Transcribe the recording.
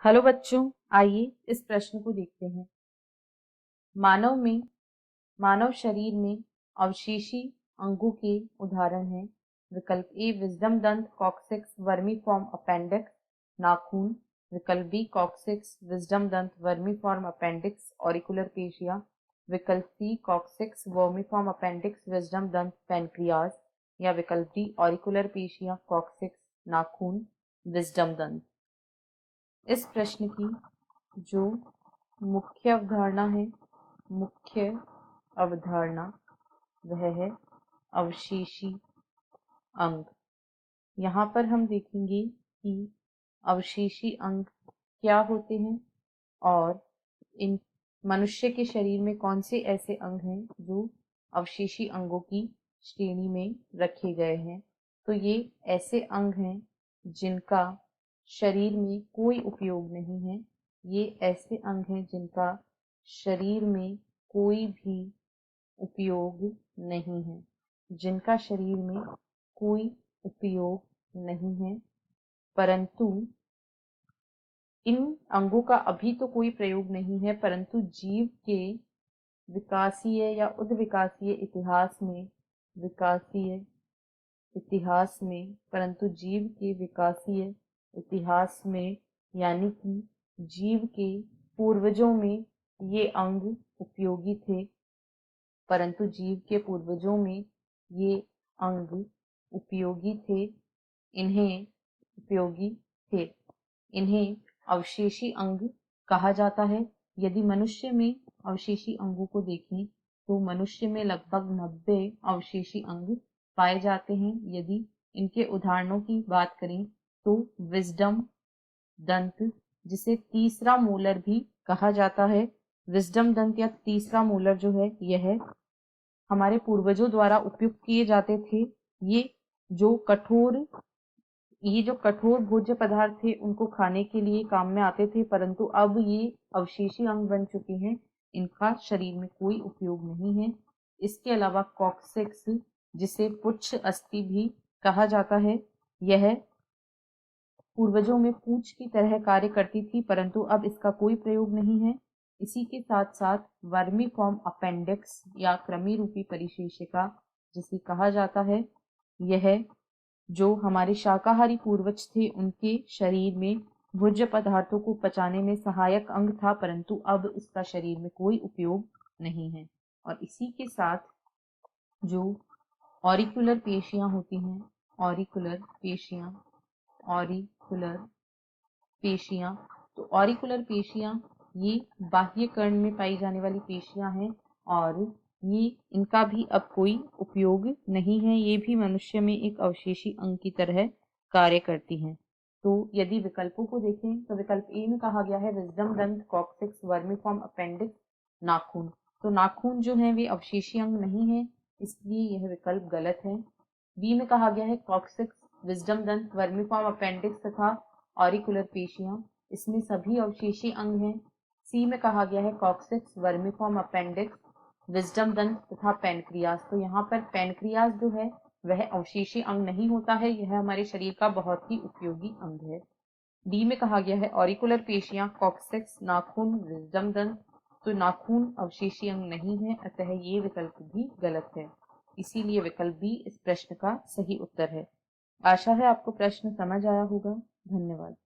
Hello बच्चों, आइए इस प्रश्न को देखते हैं। मानव शरीर में अवशेषी अंगों के उदाहरण हैं। विकल्प ए विजडम दंत, कॉक्सिक्स, वर्मीफॉर्म अपेंडिक्स, नाखून। विकल्प बी कॉक्सिक्स, विजडम दंत, वर्मीफॉर्म अपेंडिक्स, ऑरिकुलर पेशिया। विकल्प सी कॉक्सिक्स, वर्मीफॉर्म अपेंडिक्स, विजडम दंत, पैनक्रियाज। या विकल्प डी ऑरिकुलर पेशिया, कॉक्सिक्स, नाखून, विजडम दंत। इस प्रश्न की जो मुख्य अवधारणा वह है अवशेषी अंग। यहाँ पर हम देखेंगे कि अवशेषी अंग क्या होते हैं और इन मनुष्य के शरीर में कौन से ऐसे अंग हैं जो अवशेषी अंगों की श्रेणी में रखे गए हैं। तो ये ऐसे अंग हैं जिनका शरीर में कोई उपयोग नहीं है। ये ऐसे अंग हैं जिनका शरीर में कोई भी उपयोग नहीं है, जिनका शरीर में कोई उपयोग नहीं है, परंतु इन अंगों का अभी तो कोई प्रयोग नहीं है, परंतु जीव के विकासीय या उद्विकासीय इतिहास में परंतु जीव के विकासीय इतिहास में यानी कि जीव के पूर्वजों में ये अंग उपयोगी थे, परंतु जीव के पूर्वजों में ये अंग उपयोगी थे इन्हें अवशेषी अंग कहा जाता है। यदि मनुष्य में अवशेषी अंगों को देखें तो मनुष्य में लगभग 90 अवशेषी अंग पाए जाते हैं। यदि इनके उदाहरणों की बात करें तो विजडम दंत, जिसे तीसरा मोलर भी कहा जाता है, विजडम दंत या तीसरा मोलर जो है यह हमारे पूर्वजों द्वारा उपयोग किए जाते थे। ये जो कठोर भोज्य पदार्थ थे उनको खाने के लिए काम में आते थे, परंतु अब ये अवशेषी अंग बन चुके हैं, इनका शरीर में कोई उपयोग नहीं है। इसके अलावा कॉक्सिक्स, जिसे पुच्छ अस्थि भी कहा जाता है, यह पूर्वजों में पूंछ की तरह कार्य करती थी, परंतु अब इसका कोई प्रयोग नहीं है। इसी के साथ साथ वर्मीफॉर्म अपेंडिक्स या कृमि रूपी परिशेषिका जिसे कहा जाता है, यह जो हमारे शाकाहारी पूर्वज थे उनके शरीर में भोज्य पदार्थों को पचाने में सहायक अंग था, परंतु अब इसका शरीर में कोई उपयोग नहीं है। और इसी के साथ जो ऑरिकुलर पेशियां होती हैं, ऑरिकुलर पेशियां ये बाह्य कर्ण में पाई जाने वाली पेशियां हैं और ये इनका भी अब कोई उपयोग नहीं है। ये भी मनुष्य में एक अवशेषी अंग की तरह कार्य करती हैं। तो यदि विकल्पों को देखें तो विकल्प ए में कहा गया है विजडम दंत, कॉक्सिक्स, वर्मीफॉर्म अपेंडिक्स, नाखून। तो नाखून जो है वे अवशेषी अंग नहीं है, इसलिए यह विकल्प गलत है। बी में कहा गया है कॉक्सिक्स, विजडम दंत, वर्मीफॉर्म अपेंडिक्स तथा ऑरिकुलर पेशियां, इसमें सभी अवशेषी अंग हैं। सी में कहा गया है कॉक्सिक्स, वर्मीफॉर्म अपेंडिक्स, विजडम दंत तथा पैनक्रियाज। तो यहाँ पर पैनक्रियाज जो है वह अवशेषी अंग नहीं होता है, यह हमारे शरीर का बहुत ही उपयोगी अंग है। डी में कहा गया है ऑरिकुलर पेशियां, कॉक्सिक्स, नाखून, विजडम दंत। तो नाखून अवशेषी अंग नहीं है, अतः ये विकल्प भी गलत है। इसीलिए विकल्प बी इस प्रश्न का सही उत्तर है। आशा है आपको प्रश्न समझ आया होगा। धन्यवाद।